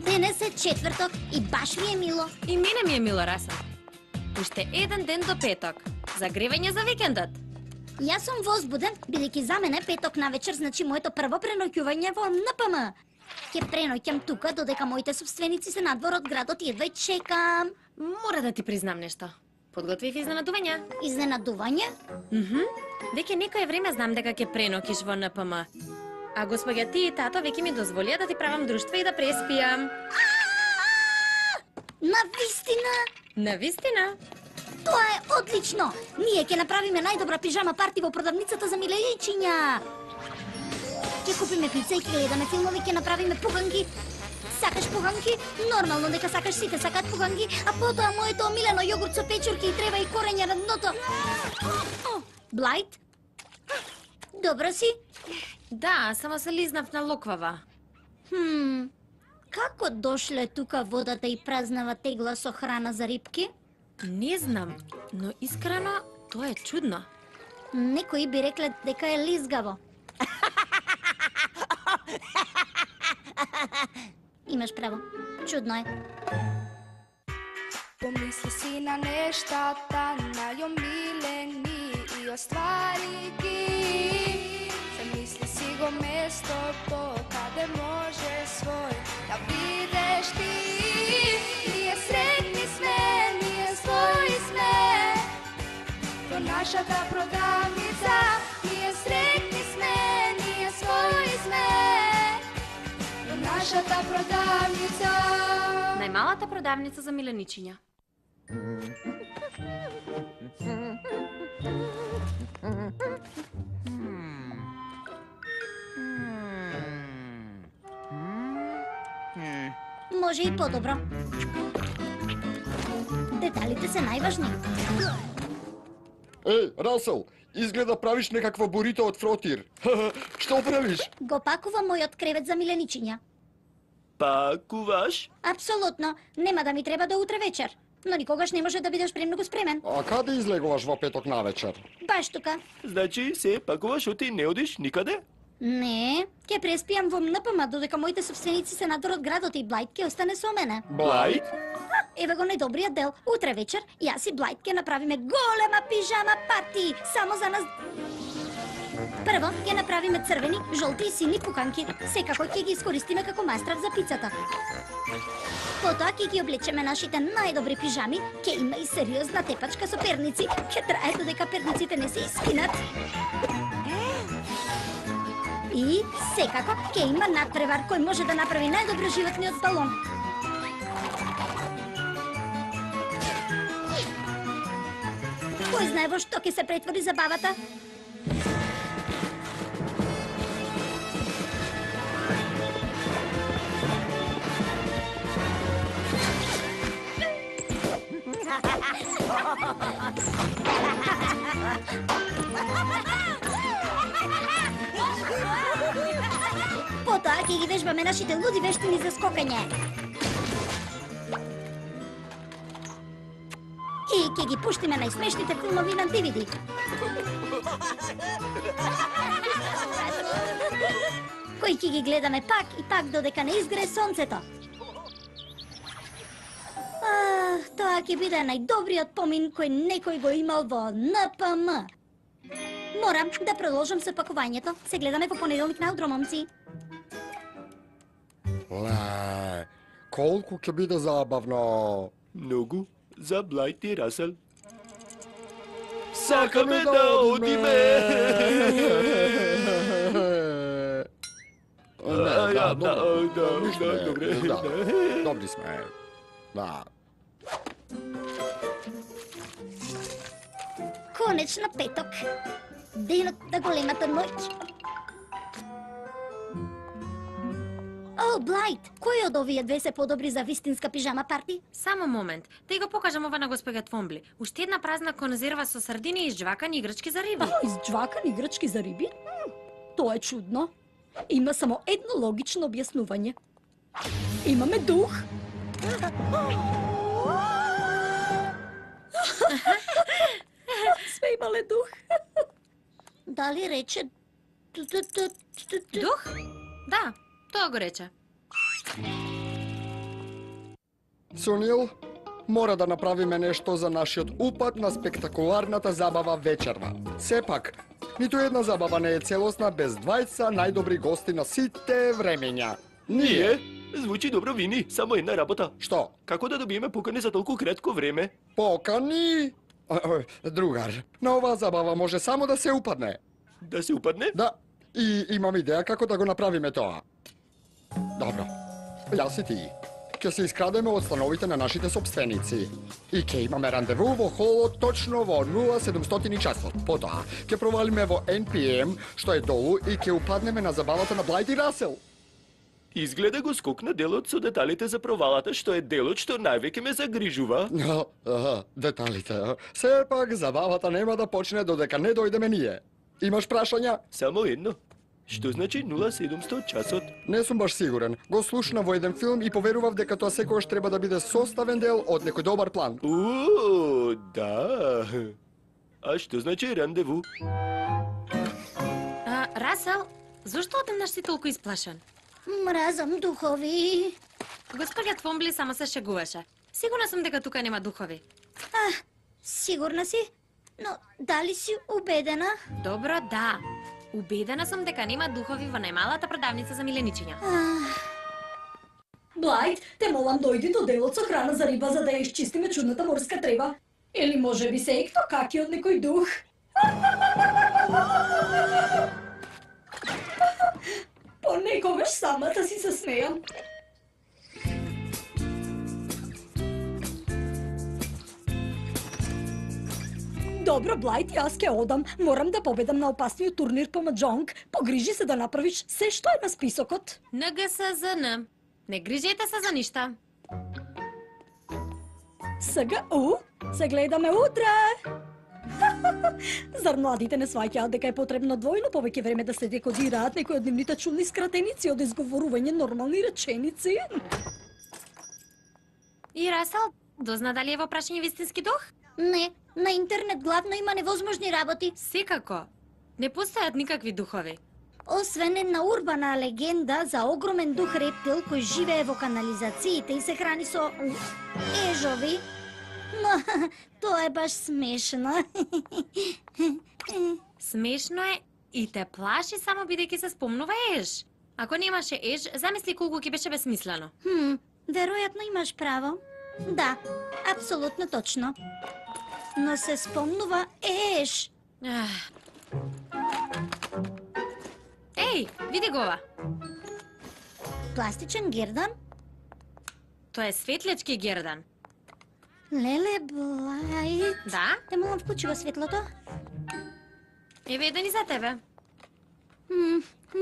Денес е четврток и баш ми е мило. И мене ми е мило, Раса. Уште еден ден до петок. Загревање за викендот. Јас сум возбуден, бидејќи за мене петок навечер значи моето прво преноќување во НПМ. Ќе преноќам тука додека моите собственици се надвор од градот и едва чекам. Мора да ти признам нешто. Подготвив изненадување. Изненадување? Веќе некое време знам дека ќе преноќиш во НПМ. А господја ти и тато веќе ми дозволија да ти правам друштво и да преспијам. Навистина? Навистина? Тоа е одлично! Ние ќе направиме најдобра пижама парти во продавницата за миленичиња. Ќе купиме пица и ќе гледаме филмови, ќе направиме пуганки. Сакаш пуганки? Нормално дека сакаш, сите сакат пуганки, а потоа моето омилено јогурт со печурки и трева и корења на дното. Блајт? Добро си? Да, само се лизнав на локвава. Како дошле тука водата и празнава тегла со храна за рибки? Не знам, но искрено тоа е чудно. Некои би рекле дека е лизгаво. Имаш право. Чудно е. Помисли си на нештата најомилени и оствари ги. Замисли си го местото каде може свој да видеш ти. Ние среќни сме, ние своји сме. Во нашата продавница ние среќни сме, ние своји сме. Во нашата продавница. Најмалата продавница за миленичиња. Може и подобро. Деталите се најважни. Расел, изгледа правиш некаква бурито од фротир. Што правиш? Го пакувам мојот кревет за миленичиња. Пакуваш? Апсолутно. Нема да ми треба до утре вечер. Но никогаш не може да бидеш премногу спремен. А каде излегуваш во петок навечер? Баш тука. Значи се пакуваш оти не одиш никаде? Не, ќе преспијам во НПМ додека моите собственици се надвор од градот и Блајт ќе остане со мене. Блајт? Еве го најдобриот дел. Утре вечер јас и Блајт ќе направиме голема пижама парти само за нас. Прво ќе направиме црвени, жолти и сини пуканки. Секако ќе ги искористиме како мастрав за пицата. Потоа ќе ги облечеме нашите најдобри пижами, ќе има и сериозна тепачка со перници. Ќе трае додека перниците не се искинат. И секако ќе има надпревар кој може да направи најдобро животниот балон. Кој знае во што ќе се претвори забавата? Потоа ќе ги вежбаме нашите луди вештини за скокање. И ќе ги пуштиме најсмешните филмови на DVD. Кои ќе ги гледаме пак и пак додека не изгре сонцето. Тоа ќе биде најдобриот помин кој некој го имал во НПМ. Морам да продолжам со пакувањето. Се гледаме во понеделник наутро, момци. Ле, колку ќе биде забавно. Многу за Блајт и Расел. Сакаме да одиме. Добри сме. Да. Конечно петок. Денот на големата ноќ. О, Блајт, кој од овие две се подобри за вистинска пижама парти? Само момент, да го покажам ова на господја Твомбли. Уште една празна конзерва со сардини и изџвакани играчки за риби. Изџвакани играчки за риби? Тоа е чудно. Има само едно логично објаснување. Имаме дух. Све имале дух. Дали рече... Дух? Да, тоа го рече. Сунил, мора да направиме нешто за нашиот упат на спектакуларната забава вечерва. Сепак, ниту една забава не е целосна без двајца најдобри гости на сите времења. Ние? Звучи добро, Вини. Само една работа. Што? Како да добиеме покани за толку кратко време? Покани? Другар, на оваа забава може само да се упадне. Да се упадне? Да, и имам идеја како да го направиме тоа. Добро, јас и ти. Ќе се искрадеме од становите на нашите собственици. И ќе имаме рандеву во холот точно во 0700 часот. Потоа, ќе провалиме во NPM, што е долу, и ќе упаднеме на забавата на Блайт и Расел. Изгледа го скокна делот со деталите за провалата, што е делот што највеќе ме загрижува. Деталите. Сепак, забавата нема да почне додека не дојдеме ние. Имаш прашања? Само едно. Што значи 0700 часот? Не сум баш сигурен. Го слушна во еден филм и поверував дека тоа секогаш треба да биде составен дел од некој добар план. Да. А што значи рандеву? Расел, зошто одеднаш си толку исплашен? Мразам духови. Госпоѓа Твомбли само се шегуваше. Сигурна сум дека тука нема духови. Сигурна си? Но дали си убедена? Добро, да. Убедена сум дека нема духови во најмалата продавница за миленичиња. Блайт, те молам дојди до делот со храна за риба за да ја исчистиме чудната морска трева. Или може би се екто каки од некој дух. Понекогаш самата си се смејам. Добро, Блайт, јас ке одам. Морам да победам на опасниот турнир по маџонг. Погрижи се да направиш се што е на списокот. НГСЗН. Не грижете се за ништа. СГУ, се гледаме утре! Зар младите не сваќаат дека е потребно двојно повеќе време да се декодираат некои од нивните чудни скратеници од изговорување нормални реченици? И Расел, дозна дали е во прашање вистински дух? Не, на интернет главно има невозможни работи. Секако. Не постојат никакви духови. Освен една урбана легенда за огромен дух рептил кој живее во канализациите и се храни со ежови. Но тоа е баш смешно. Смешно е и те плаши само бидејќи се спомнува еж. Ако немаше еж, замисли колку ќе беше бесмислено. Веројатно имаш право. Да, апсолутно точно. Но се спомнува еж. Еј, види го ова. Пластичен гердан? Тоа е светлечки гердан. Леле, Блайт. Да? Те молам, вклучи го светлото. Еве еден и за тебе.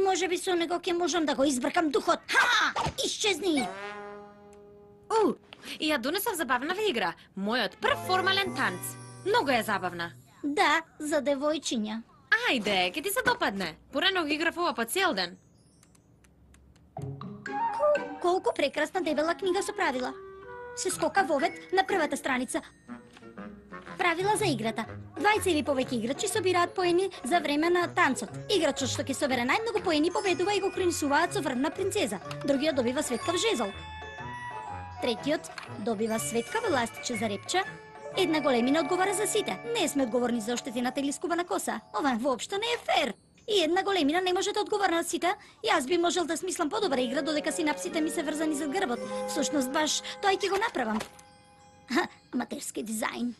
Може би со него ќе можам да го избркам духот. Исчезни! И ја донесов забавнава игра. Мојот прв формален танц. Многу е забавна. Да, за девојчиња. Ајде, ќе ти се допадне. Порано го играв ова по цел ден. Колку прекрасна дебела книга со правила. Се скока вовед на првата страница. Правила за играта. Двајца или повеќе играчи собираат поени за време на танцот. Играчот што ќе собере најмногу поени победува и го кронисуваат со врвна принцеза. Другиот добива светкав жезол. Третиот добива светкав ластиче за репча. Една големина одговара за сите. Не сме одговорни за оштетената или скубана коса. Ова воопшто не е фер. И една големина не може да одговара на сите. Јас би можел да смислам подобра игра додека синапсите ми се врзани за грбот. Всушност баш тој ќе го направам. Аматерски дизајн.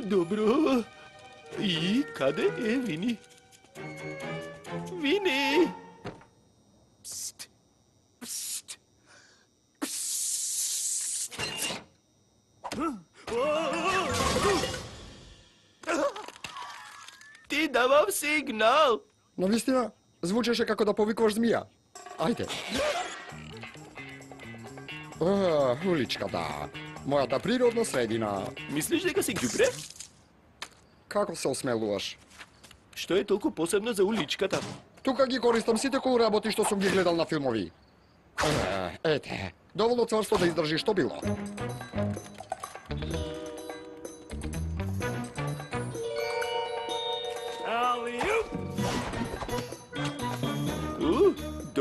Добро. И каде е Вини? Вини! Пст. Пст. Пст. Ти давам сигнал. Навистина, звучеше како да повикуваш змија. Ајде. Уличката. Мојата природна средина. Мислиш дека си ѓубре? Како се осмелуваш? Што е толку посебно за уличката? Тука ги користам сите кул работи што сум ги гледал на филмови. Ете, доволно цврсто да издржи што било.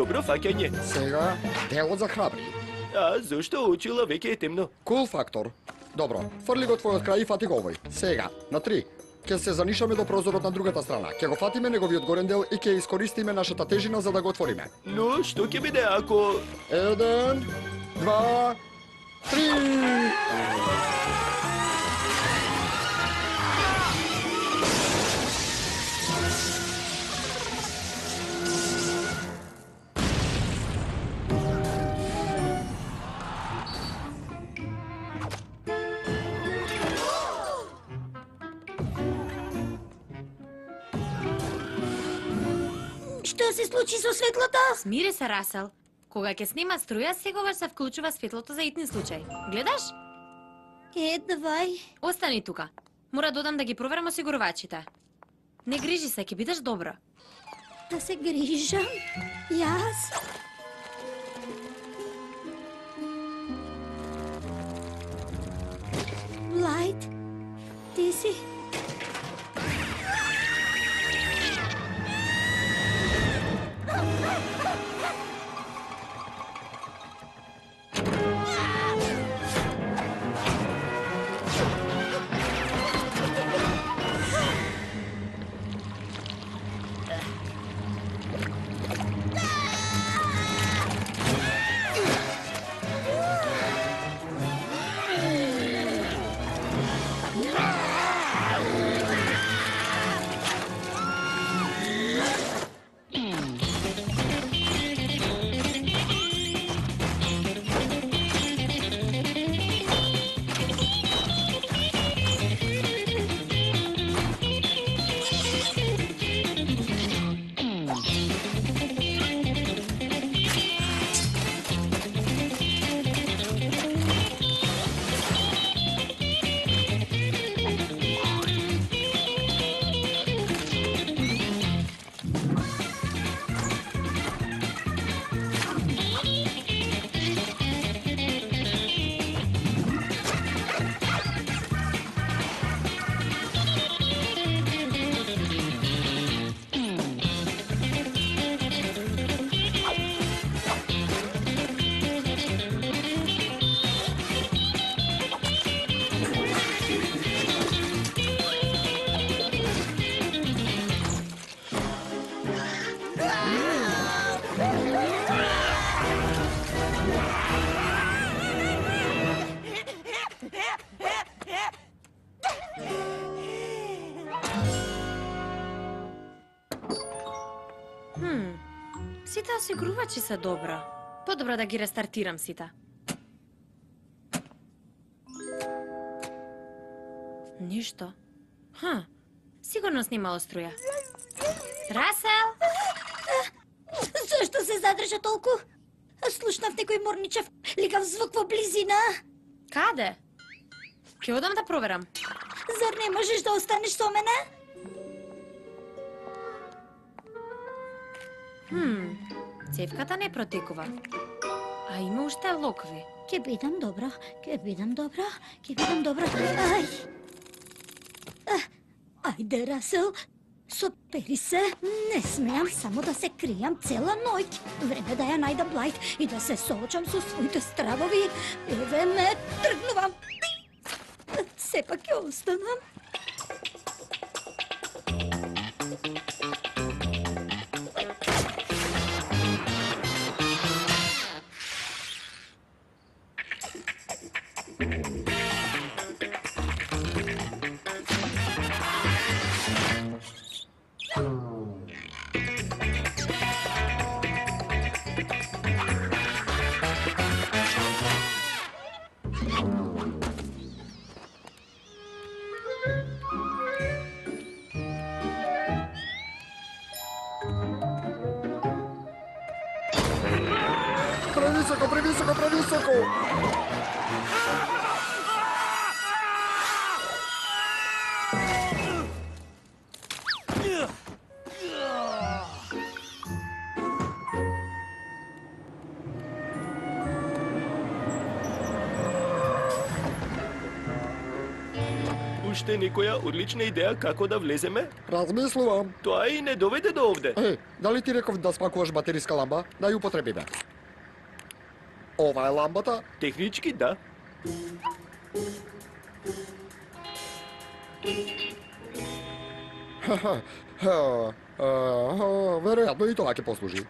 Добро фаќање. Сега, дело за храбри. А зошто очила веќе е темно? Кул фактор. Добро, фрли го твојот крај и фати го овој. Сега, на 3. Ќе се занишаме до прозорот на другата страна. Ќе го фатиме неговиот горен дел и ќе искористиме нашата тежина за да го отвориме. Но што ќе биде ако... 1, 2, 3. Што се случи со светлото? Смири се, Расел. Кога ќе снима струја, секогаш се вклучува светлото за итни случај. Гледаш? Едвај. Остани тука. Мора да одам да ги проверам осигурувачите. Не грижи се, ќе бидеш добра. Да се грижам? Јас? Лајт, ти си? Сите осигурувачи се добро. Подобро да ги рестартирам сите. Ништо. Сигурно снимало струја. Расел! Зошто се задржа толку? Слушнав некој морничев ликав звук во близина. Каде? Ќе одам да проверам. Зар не можеш да останеш со мене? Цевката не протекува. А има уште локви. Ќе бидам добра, ќе бидам добра, ќе бидам добра. Ај! Ајде, Расел, сопери се. Не смеам само да се кријам цела ноќ. Време да ја најдам Блајт и да се соочам со своите стравови. Еве ме, тргнувам. Сепак ќе останам. Превисоко, превисоко, превисоко! уште некоја одлична идеја како да влеземе? Размислувам. Тоа и не доведе до овде. Дали ти реков да спакуваш батериска ламба? Да ја употребиме. Ова е ламбата. Технички да. Веројатно и тоа ќе послужи.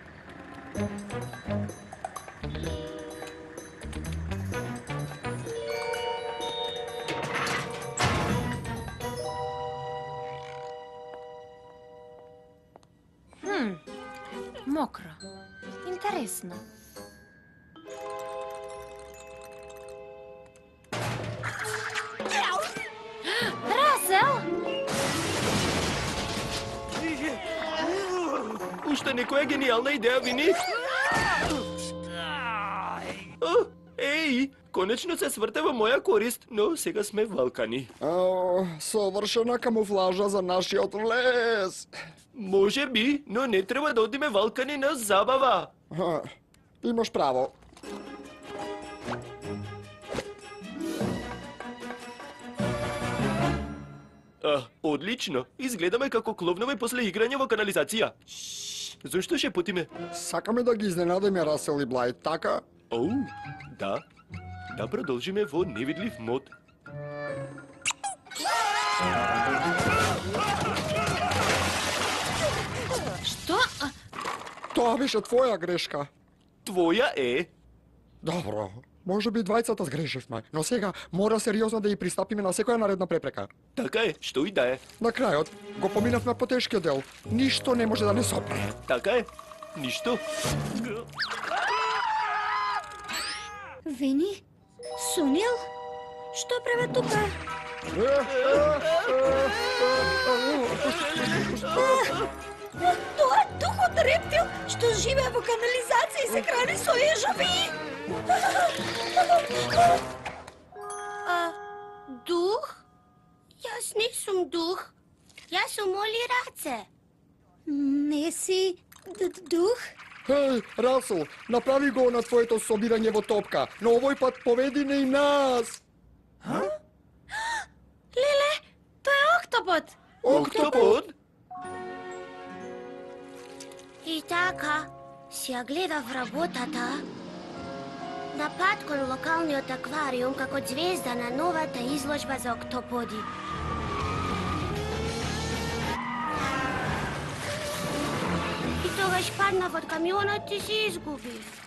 Мокро. Интересно. Расел? Уште некоја гениална идеја, Вини? Еј, конечно се сврте во моја корист, но сега сме валкани. Совршена камуфлажа за нашиот влез. Може би, но не треба да одиме валкани на забава. Имаш право. Одлично. Изгледаме како кловнаме после играње во канализација. Зошто шепотиме? Сакаме да ги изненадиме Расел и Блајт, така? Оу, да. Да продолжиме во невидлив мод. Што? Тоа беше твоја грешка. Твоја е. Добро, може би двајцата сгрешивме, но сега мора сериозно да ја пристапиме на секоја наредна препрека. Така е, што и да е. На крајот го поминавме по тешкиот дел. Ништо не може да не сопне. Така е. Ништо. Вини? Сунил? Што праве тука? Тоа е духот рептил што живее во канализација и се храни со ежови. Дух? Јас не сум дух. Јас сум Оли Раце. Не си дух? Хеј, Расел, направи го на твоето собирање во топка, но овој пат поведи не и нас. Леле, тоа е октопод. Октопод? И така, си ја гледав работата. На пат кон локалниот аквариум како звезда на новата изложба за октоподи. И тогаш паднав од камионот и се изгубив.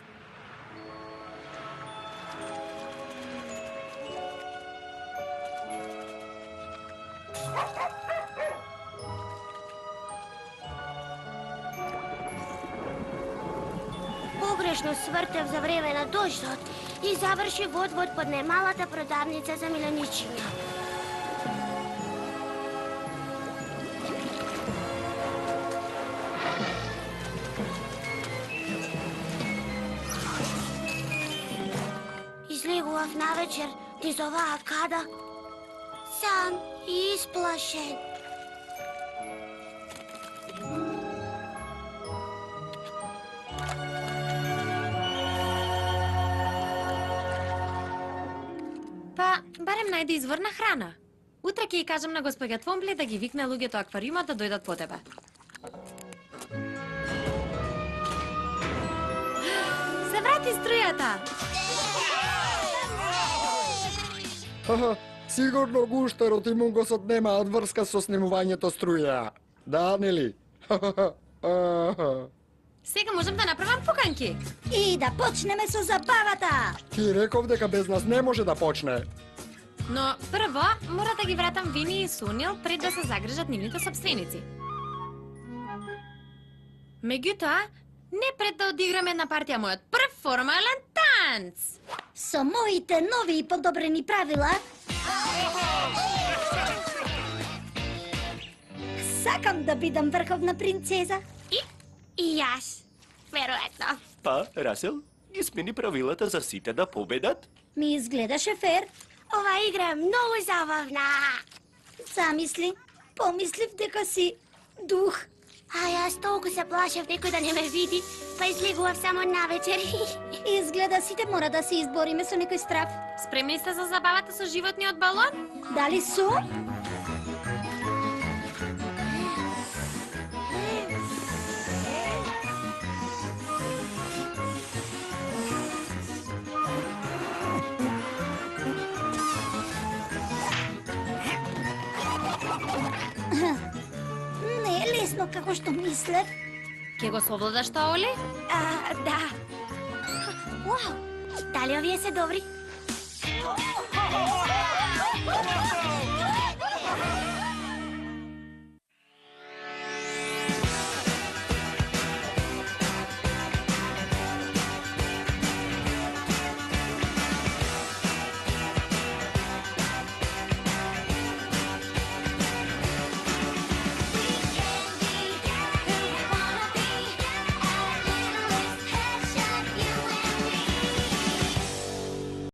Погрешно свртев за време на дождот и заврши во одвод под најмалата продавница за милионичиња. Излегував навечер низ оваа када, сам и исплашен. Па, барем најде извор на храна. Утре ќе ја кажам на госпоѓа Твомбли да ги викне луѓето аквариумот да дојдат по тебе. Се врати струјата! Сигурно гуштерот и мунгосот немаат врска со снимувањето струја. Да, нели? Сега можам да направам пуканки. И да почнеме со забавата. Ти реков дека без нас не може да почне. Но прво мора да ги вратам Вини и Сунил пред да се загрижат нивните собственици. Меѓутоа, не пред да одиграме една партија мојот прв формален танц. Со моите нови и подобрени правила, сакам да бидам врховна принцеза. И јас, веројатно. Па, Расел, ги смени правилата за сите да победат? Ми изгледаше фер. Ова игра е многу забавна. Замисли, помислив дека си дух. А јас толку се плашев некој да не ме види, па излегував само навечер. Изгледа сите мора да се избориме со некој страф. Спремни сте за забавата со животниот балон? Дали сум? Не е лесно како што мислев. Ке го совладаш тоа, Оли? Да. Вау, дали овие се добри?